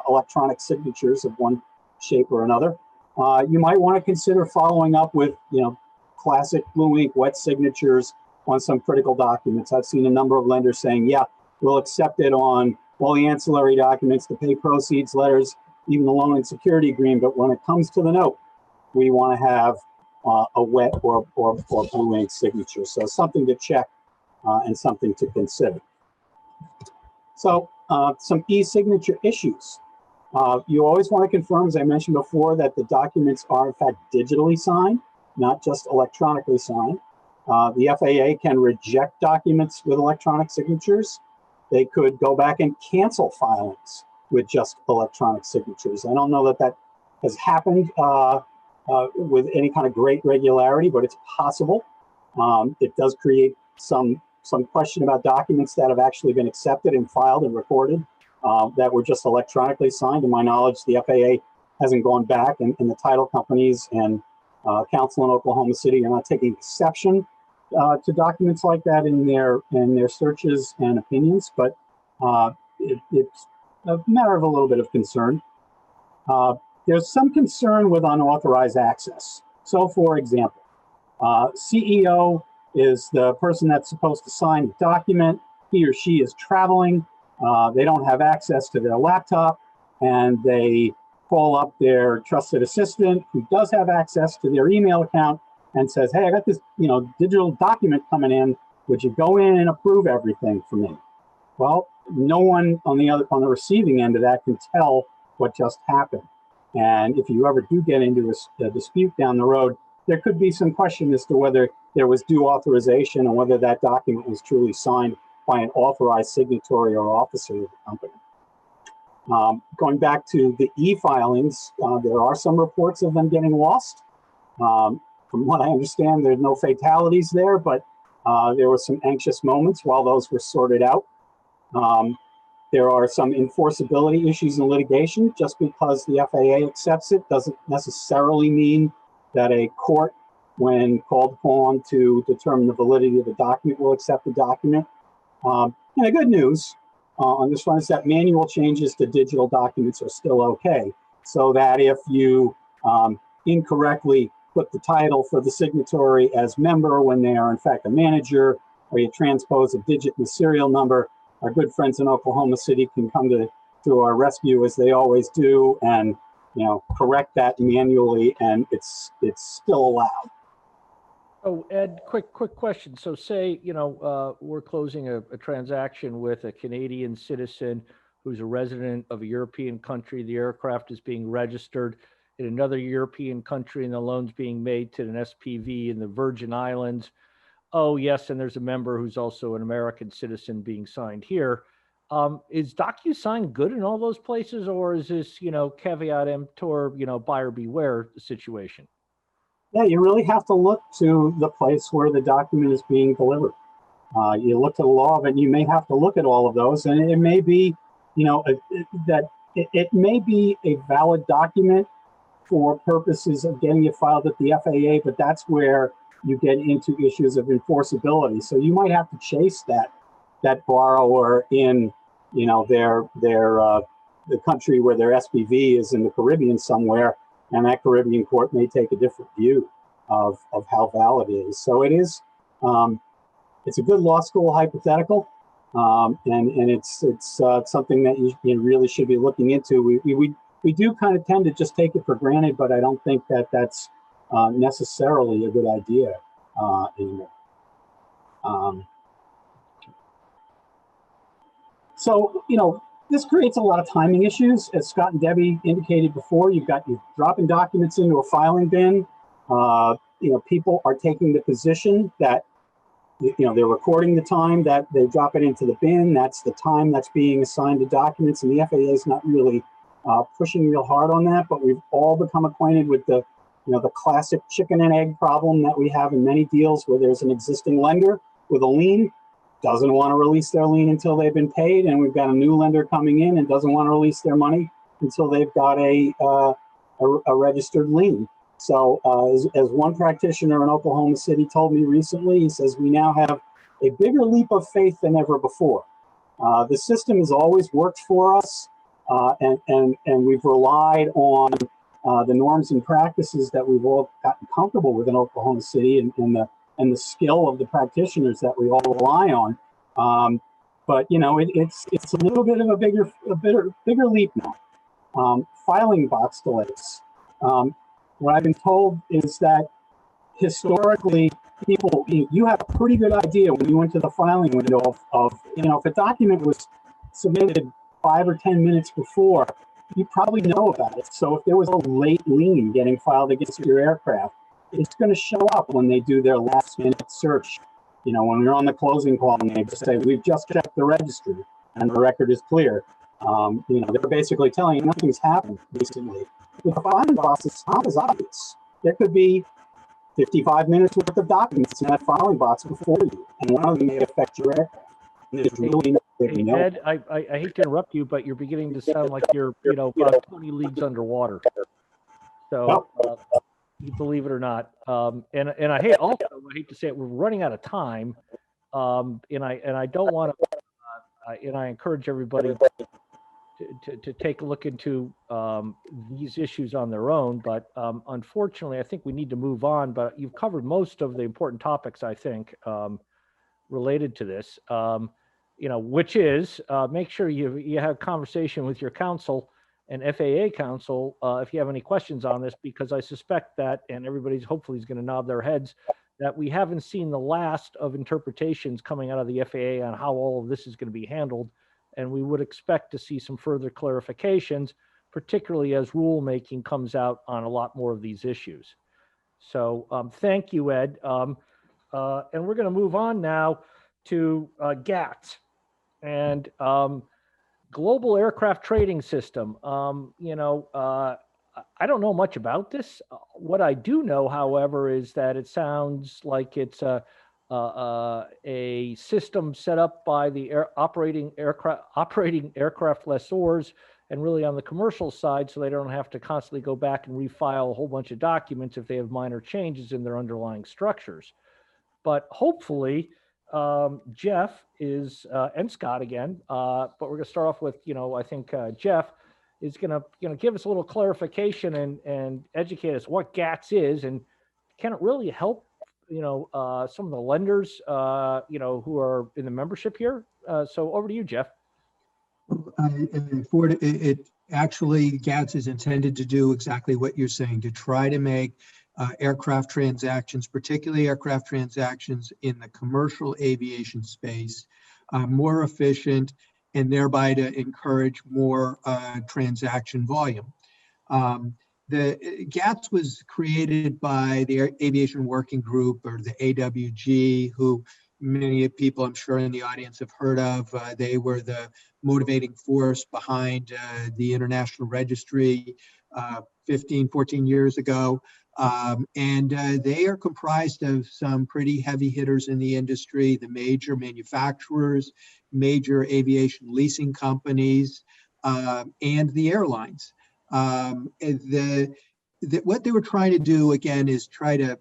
electronic signatures of one shape or another, you might want to consider following up with, you know, classic blue ink wet signatures on some critical documents. I've seen a number of lenders saying, yeah, we'll accept it on all the ancillary documents, the pay proceeds letters, even the loan and security agreement. But when it comes to the note, we want to have a wet or blue ink signature. So something to check and something to consider. So some e-signature issues. You always want to confirm, as I mentioned before, that the documents are in fact digitally signed, not just electronically signed. The FAA can reject documents with electronic signatures. They could go back and cancel filings with just electronic signatures. I don't know that that has happened with any kind of great regularity, but it's possible. It does create some question about documents that have actually been accepted and filed and recorded that were just electronically signed. To my knowledge, the FAA hasn't gone back, and the title companies and council in Oklahoma City are not taking exception to documents like that in their searches and opinions, but it's a matter of a little bit of concern. There's some concern with unauthorized access. So, for example, CEO is the person that's supposed to sign the document. He or she is traveling. They don't have access to their laptop, and they call up their trusted assistant who does have access to their email account and says, "Hey, I got this, digital document coming in. Would you go in and approve everything for me?" Well, no one on the receiving end of that can tell what just happened. And if you ever do get into a dispute down the road, there could be some question as to whether there was due authorization and whether that document was truly signed by an authorized signatory or officer of the company. Going back to the e-filings, there are some reports of them getting lost. From what I understand, there's no fatalities there, but there were some anxious moments while those were sorted out. There are some enforceability issues in litigation. Just because the FAA accepts it doesn't necessarily mean that a court, when called upon to determine the validity of the document, will accept the document. And the good news on this one is that manual changes to digital documents are still okay. So that if you incorrectly put the title for the signatory as member when they are in fact a manager, or you transpose a digit in the serial number, our good friends in Oklahoma City can come to our rescue, as they always do, and correct that manually, and it's still allowed. Oh, Ed, quick question. So say, we're closing a transaction with a Canadian citizen who's a resident of a European country. The aircraft is being registered in another European country, and the loan's being made to an SPV in the Virgin Islands. Oh, yes, and there's a member who's also an American citizen being signed here. Is DocuSign good in all those places, or is this, caveat emptor, buyer beware situation? Yeah, you really have to look to the place where the document is being delivered. You look to the law of it, and you may have to look at all of those, and it may be, it may be a valid document for purposes of getting it filed at the FAA, but that's where you get into issues of enforceability. So you might have to chase that borrower in, the country where their SPV is in the Caribbean somewhere, and that Caribbean court may take a different view of how valid it is. So it is, it's a good law school hypothetical, and it's something that you really should be looking into. We do kind of tend to just take it for granted, but I don't think that that's necessarily a good idea anymore. So, this creates a lot of timing issues. As Scott and Debbie indicated before, you're dropping documents into a filing bin. People are taking the position that, they're recording the time that they drop it into the bin. That's the time that's being assigned to documents, and the FAA is not really pushing real hard on that, but we've all become acquainted with the classic chicken and egg problem that we have in many deals where there's an existing lender with a lien, doesn't want to release their lien until they've been paid, and we've got a new lender coming in and doesn't want to release their money until they've got a registered lien. So as one practitioner in Oklahoma City told me recently, he says, we now have a bigger leap of faith than ever before. The system has always worked for us, and we've relied on the norms and practices that we've all gotten comfortable with in Oklahoma City, and the skill of the practitioners that we all rely on. But it's a little bit of a bigger leap now. Filing box delays. What I've been told is that historically, people, you have a pretty good idea when you went to the filing window of if a document was submitted 5 or 10 minutes before, you probably know about it. So if there was a late lien getting filed against your aircraft, it's going to show up when they do their last minute search. When you're on the closing call and they just say, we've just checked the registry and the record is clear. They're basically telling you nothing's happened recently. With the filing box, it's not as obvious. There could be 55 minutes worth of documents in that filing box before you, and one of them may affect your aircraft. There's really no way to know. Ed, I hate to interrupt you, but you're beginning to sound like you're, about 20 leagues underwater. So, you believe it or not, and I hate to say it, we're running out of time, and I don't want to, and I encourage everybody to take a look into these issues on their own. But unfortunately, I think we need to move on. But you've covered most of the important topics, I think, related to this. Which is make sure you have a conversation with your counsel and FAA counsel if you have any questions on this, because I suspect that, and everybody's hopefully is going to nod their heads, that we haven't seen the last of interpretations coming out of the FAA on how all of this is going to be handled. And we would expect to see some further clarifications, particularly as rulemaking comes out on a lot more of these issues. So thank you, Ed. And we're going to move on now to GATS and Global Aircraft Trading System. I don't know much about this. What I do know, however, is that it sounds like it's a system set up by the operating aircraft lessors, and really on the commercial side, so they don't have to constantly go back and refile a whole bunch of documents if they have minor changes in their underlying structures. But hopefully, Jeff is, and Scott again, but we're going to start off with, I think Jeff is going to give us a little clarification and educate us what GATS is, and can it really help, some of the lenders, who are in the membership here. So over to you, Jeff. Actually, GATS is intended to do exactly what you're saying, to try to make aircraft transactions, particularly aircraft transactions in the commercial aviation space, more efficient, and thereby to encourage more transaction volume. The GATS was created by the Aviation Working Group, or the AWG, who many people I'm sure in the audience have heard of. They were the motivating force behind the international registry 14 years ago. And they are comprised of some pretty heavy hitters in the industry, the major manufacturers, major aviation leasing companies, and the airlines. What they were trying to do, again, is try to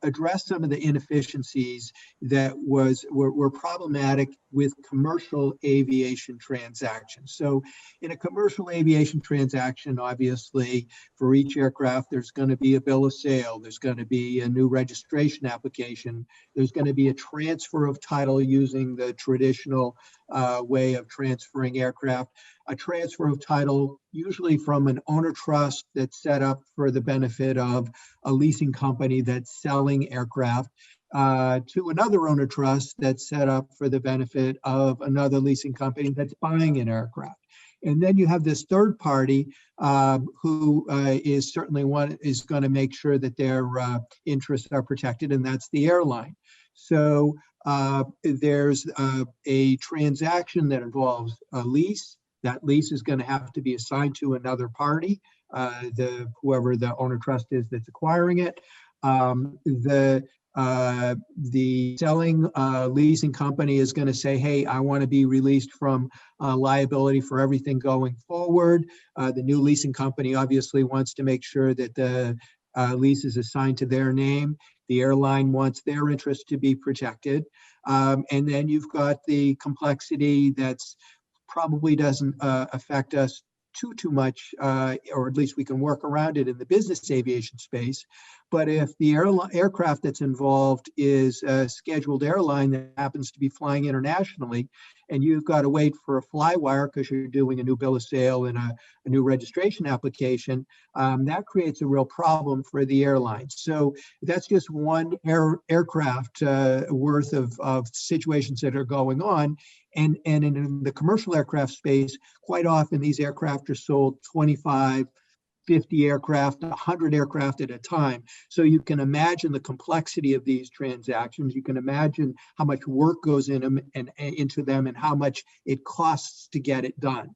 address some of the inefficiencies that were problematic with commercial aviation transactions. So in a commercial aviation transaction, obviously, for each aircraft, there's going to be a bill of sale, there's going to be a new registration application, there's going to be a transfer of title using the traditional way of transferring aircraft, a transfer of title usually from an owner trust that's set up for the benefit of a leasing company that's selling aircraft to another owner trust that's set up for the benefit of another leasing company that's buying an aircraft. And then you have this third party who is certainly is going to make sure that their interests are protected, and that's the airline. So there's a transaction that involves a lease. That lease is going to have to be assigned to another party, whoever the owner trust is that's acquiring it. The selling leasing company is going to say, hey, I want to be released from liability for everything going forward. The new leasing company obviously wants to make sure that the lease is assigned to their name. The airline wants their interest to be protected. And then you've got the complexity that's probably doesn't affect us too much, or at least we can work around it in the business aviation space. But if the aircraft that's involved is a scheduled airline that happens to be flying internationally, and you've got to wait for a flywire because you're doing a new bill of sale and a new registration application, that creates a real problem for the airline. So that's just one aircraft worth of situations that are going on. And in the commercial aircraft space, quite often these aircraft are sold 25, 50 aircraft, 100 aircraft at a time. So you can imagine the complexity of these transactions. You can imagine how much work goes into them and how much it costs to get it done.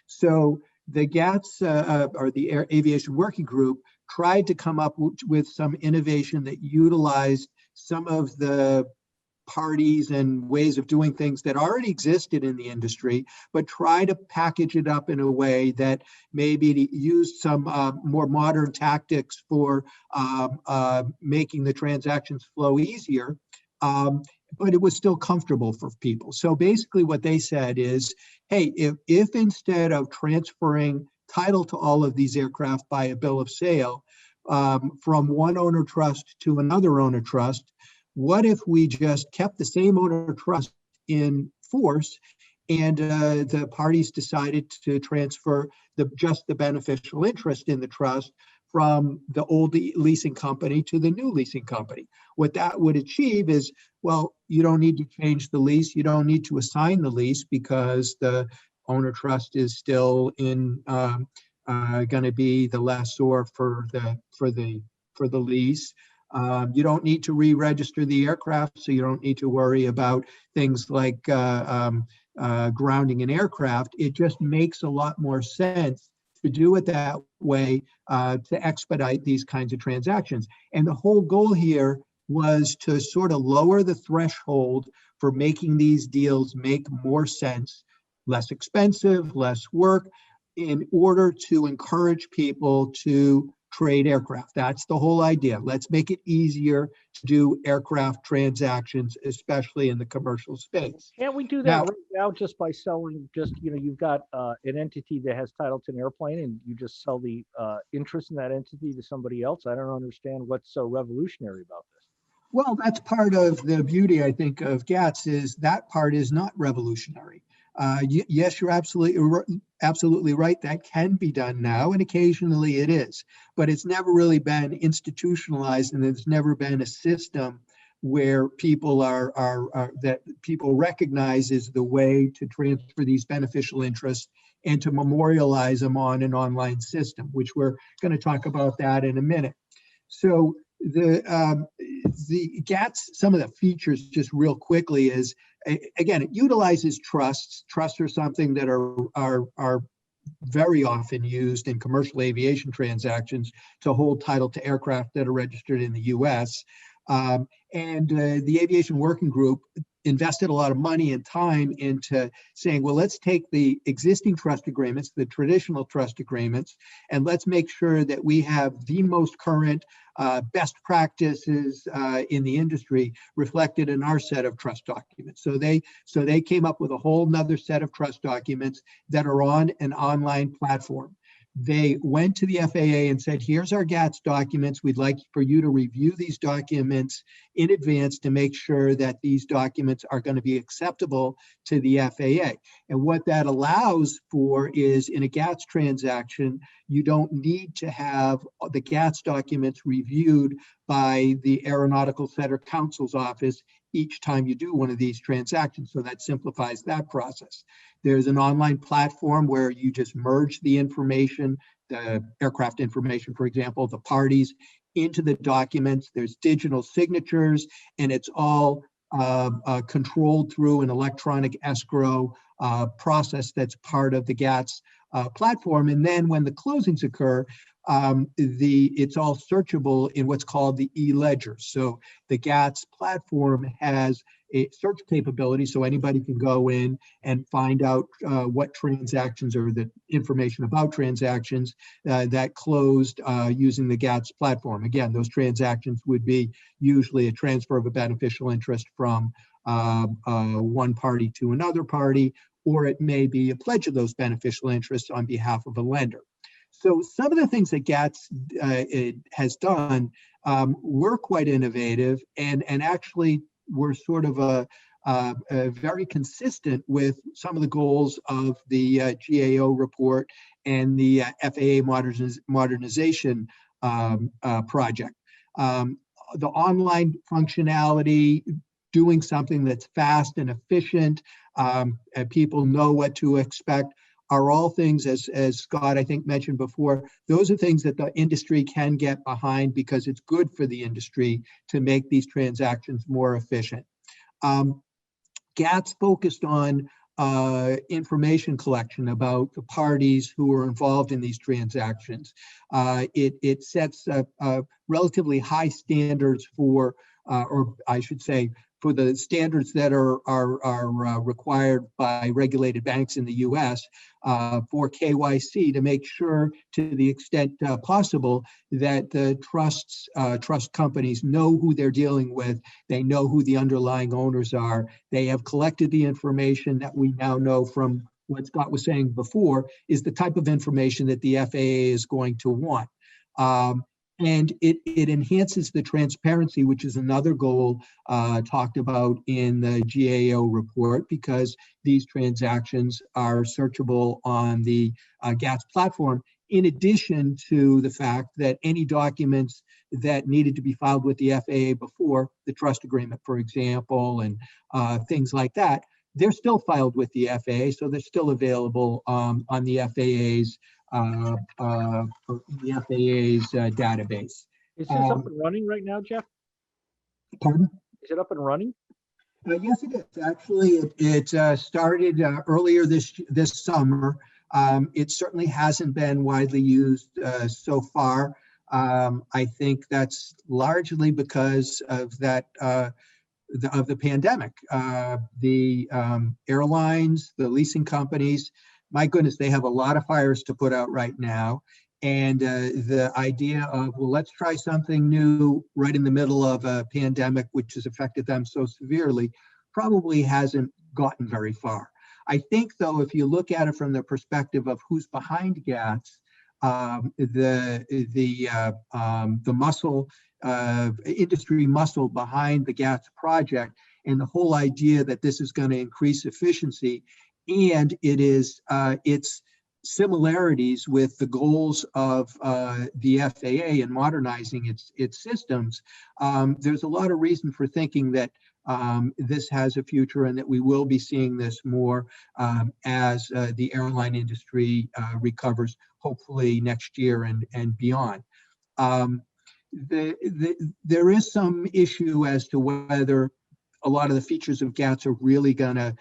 So the GATS, or the Aviation Working Group, tried to come up with some innovation that utilized some of the parties and ways of doing things that already existed in the industry, but try to package it up in a way that maybe used some more modern tactics for making the transactions flow easier. But it was still comfortable for people. So basically what they said is, hey, if instead of transferring title to all of these aircraft by a bill of sale from one owner trust to another owner trust, what if we just kept the same owner trust in force and the parties decided to transfer just the beneficial interest in the trust from the old leasing company to the new leasing company? What that would achieve is, well, you don't need to change the lease. You don't need to assign the lease because the owner trust is still in going to be the lessor for the lease. You don't need to re-register the aircraft, so you don't need to worry about things like grounding an aircraft. It just makes a lot more sense to do it that way to expedite these kinds of transactions. And the whole goal here was to sort of lower the threshold for making these deals make more sense, less expensive, less work, in order to encourage people to trade aircraft. That's the whole idea. Let's make it easier to do aircraft transactions, especially in the commercial space. Can't we do that right now just by selling, you've got an entity that has title to an airplane and you just sell the interest in that entity to somebody else? I don't understand what's so revolutionary about this. Well, that's part of the beauty, I think, of GATS is that part is not revolutionary. Yes, you're absolutely right. That can be done now, and occasionally it is, but it's never really been institutionalized, and there's never been a system where people that people recognize is the way to transfer these beneficial interests and to memorialize them on an online system, which we're going to talk about that in a minute. So the GATS, some of the features just real quickly is, again, it utilizes trusts. Trusts are something that are very often used in commercial aviation transactions to hold title to aircraft that are registered in the US. And the Aviation Working Group invested a lot of money and time into saying, well, let's take the existing trust agreements, the traditional trust agreements, and let's make sure that we have the most current best practices in the industry reflected in our set of trust documents. So they came up with a whole nother set of trust documents that are on an online platform. They went to the FAA and said, here's our GATS documents. We'd like for you to review these documents in advance to make sure that these documents are going to be acceptable to the FAA. And what that allows for is, in a GATS transaction, you don't need to have the GATS documents reviewed by the Aeronautical Center Counsel's office each time you do one of these transactions. So that simplifies that process. There's an online platform where you just merge the information, the aircraft information, for example, the parties, into the documents. There's digital signatures, and it's all controlled through an electronic escrow process that's part of the GATS platform. And then when the closings occur, it's all searchable in what's called the e-ledger. So the GATS platform has a search capability, so anybody can go in and find out what transactions or the information about transactions that closed using the GATS platform. Again, those transactions would be usually a transfer of a beneficial interest from one party to another party, or it may be a pledge of those beneficial interests on behalf of a lender. So some of the things that GATS has done were quite innovative and actually were sort of very consistent with some of the goals of the GAO report and the FAA modernization project. The online functionality, doing something that's fast and efficient, and people know what to expect, are all things, as Scott, I think, mentioned before, those are things that the industry can get behind because it's good for the industry to make these transactions more efficient. GATS focused on information collection about the parties who are involved in these transactions. It sets relatively high standards for, or I should say, for the standards that are required by regulated banks in the U.S. For KYC, to make sure, to the extent possible, that the trust companies know who they're dealing with. They know who the underlying owners are. They have collected the information that we now know from what Scott was saying before is the type of information that the FAA is going to want. And it enhances the transparency, which is another goal talked about in the GAO report, because these transactions are searchable on the GATS platform, in addition to the fact that any documents that needed to be filed with the FAA before, the trust agreement, for example, and things like that, they're still filed with the FAA, so they're still available on the FAA's database. Is this up and running right now, Jeff? Pardon? Is it up and running? Yes, it is. Actually, it started earlier this summer. It certainly hasn't been widely used so far. I think that's largely because of that of the pandemic. The airlines, the leasing companies, my goodness, they have a lot of fires to put out right now. And the idea of, well, let's try something new right in the middle of a pandemic, which has affected them so severely, probably hasn't gotten very far. I think, though, if you look at it from the perspective of who's behind GATS, the muscle, industry muscle behind the GATS project, and the whole idea that this is going to increase efficiency, and it is its similarities with the goals of the FAA in modernizing its systems, there's a lot of reason for thinking that this has a future and that we will be seeing this more as the airline industry recovers, hopefully next year and beyond. There is some issue as to whether a lot of the features of GATS are really going to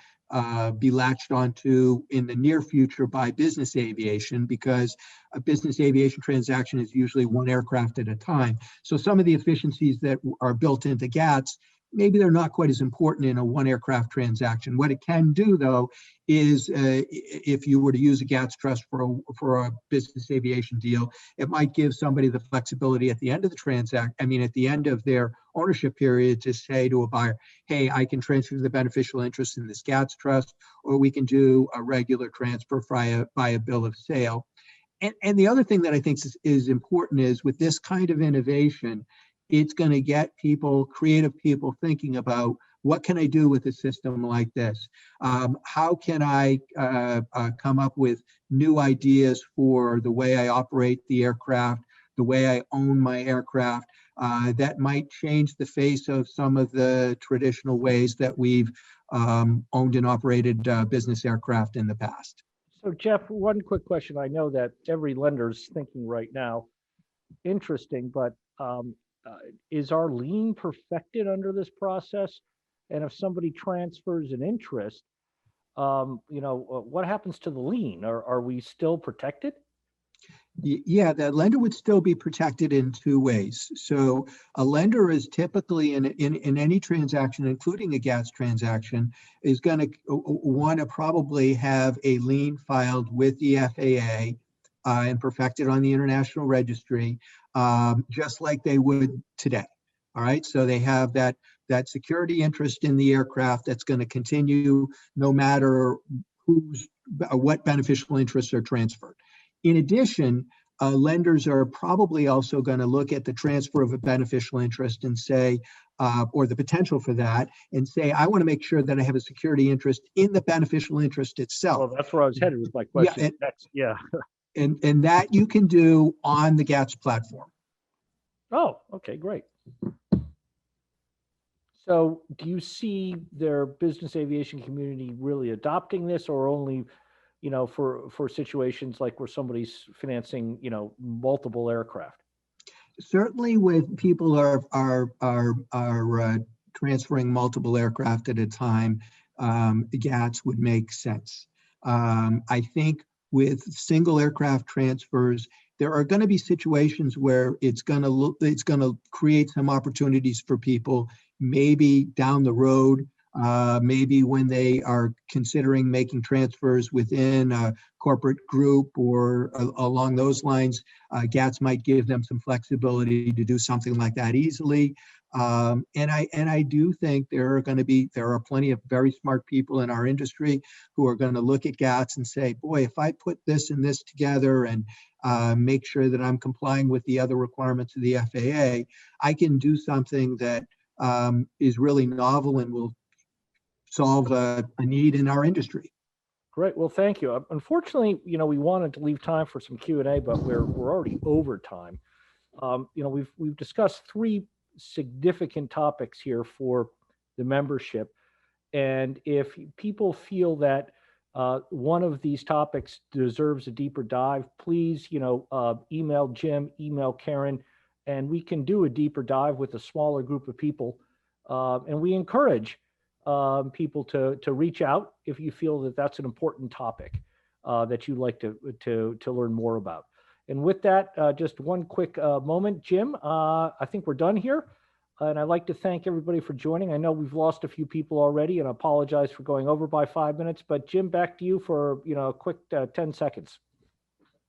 be latched onto in the near future by business aviation, because a business aviation transaction is usually one aircraft at a time. So some of the efficiencies that are built into GATS, maybe they're not quite as important in a one aircraft transaction. What it can do, though, is if you were to use a GATS trust for a business aviation deal, it might give somebody the flexibility at the end of the at the end of their ownership period, to say to a buyer, hey, I can transfer the beneficial interest in this GATS trust, or we can do a regular transfer by a bill of sale. And the other thing that I think is important is, with this kind of innovation, it's going to get people, creative people, thinking about, what can I do with a system like this? How can I come up with new ideas for the way I operate the aircraft, the way I own my aircraft, that might change the face of some of the traditional ways that we've owned and operated business aircraft in the past. So Jeff, one quick question. I know that every lender's thinking right now, interesting, but is our lien perfected under this process? And if somebody transfers an interest, what happens to the lien? Are we still protected? Yeah, the lender would still be protected in two ways. So a lender is typically in any transaction, including a GATS transaction, is going to want to probably have a lien filed with the FAA and perfected on the International Registry, just like they would today. All right, so they have that security interest in the aircraft that's going to continue no matter what beneficial interests are transferred. In addition, lenders are probably also going to look at the transfer of a beneficial interest and say, or the potential for that, and say, I want to make sure that I have a security interest in the beneficial interest itself. Well, that's where I was headed with my question. Yeah. And that you can do on the GATS platform. Oh, okay, great. So do you see their business aviation community really adopting this, or only, for situations like where somebody's financing, multiple aircraft? Certainly, with people are transferring multiple aircraft at a time, GATS would make sense. I think with single aircraft transfers, there are going to be situations where it's going to create some opportunities for people, maybe down the road, maybe when they are considering making transfers within a corporate group or along those lines. GATS might give them some flexibility to do something like that easily. And I do think there are plenty of very smart people in our industry who are going to look at GATS and say, boy, if I put this and this together and make sure that I'm complying with the other requirements of the FAA, I can do something that is really novel and will solve a need in our industry. Great. Well, thank you. Unfortunately, we wanted to leave time for some Q&A, but we're already over time. We've discussed three significant topics here for the membership, and if people feel that one of these topics deserves a deeper dive, please, email Jim, email Karen, and we can do a deeper dive with a smaller group of people. And we encourage people to reach out if you feel that that's an important topic that you'd like to learn more about. And with that, just one quick moment, Jim, I think we're done here. And I'd like to thank everybody for joining. I know we've lost a few people already, and I apologize for going over by 5 minutes, but Jim, back to you for a quick 10 seconds.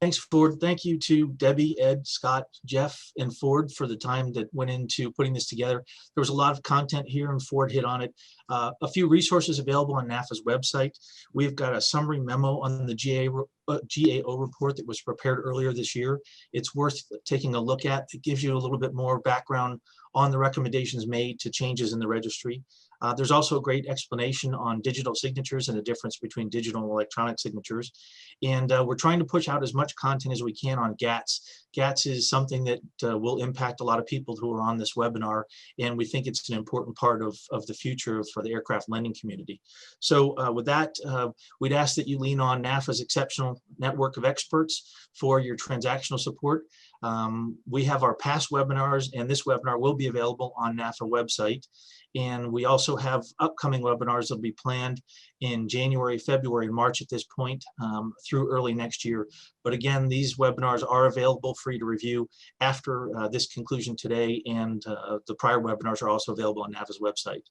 Thanks, Ford. Thank you to Debbie, Ed, Scott, Jeff, and Ford for the time that went into putting this together. There was a lot of content here, and Ford hit on it. A few resources available on NAFA's website. We've got a summary memo on the GAO report that was prepared earlier this year. It's worth taking a look at. It gives you a little bit more background on the recommendations made to changes in the registry. There's also a great explanation on digital signatures and the difference between digital and electronic signatures. And we're trying to push out as much content as we can on GATS. GATS is something that will impact a lot of people who are on this webinar, and we think it's an important part of the future for the aircraft lending community. So with that, we'd ask that you lean on NAFA's exceptional network of experts for your transactional support. We have our past webinars, and this webinar will be available on NAFA website. And we also have upcoming webinars that will be planned in January, February, and March at this point through early next year. But again, these webinars are available for you to review after this conclusion today, and the prior webinars are also available on NAFA's website.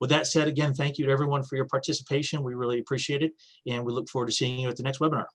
With that said, again, thank you to everyone for your participation. We really appreciate it, and we look forward to seeing you at the next webinar.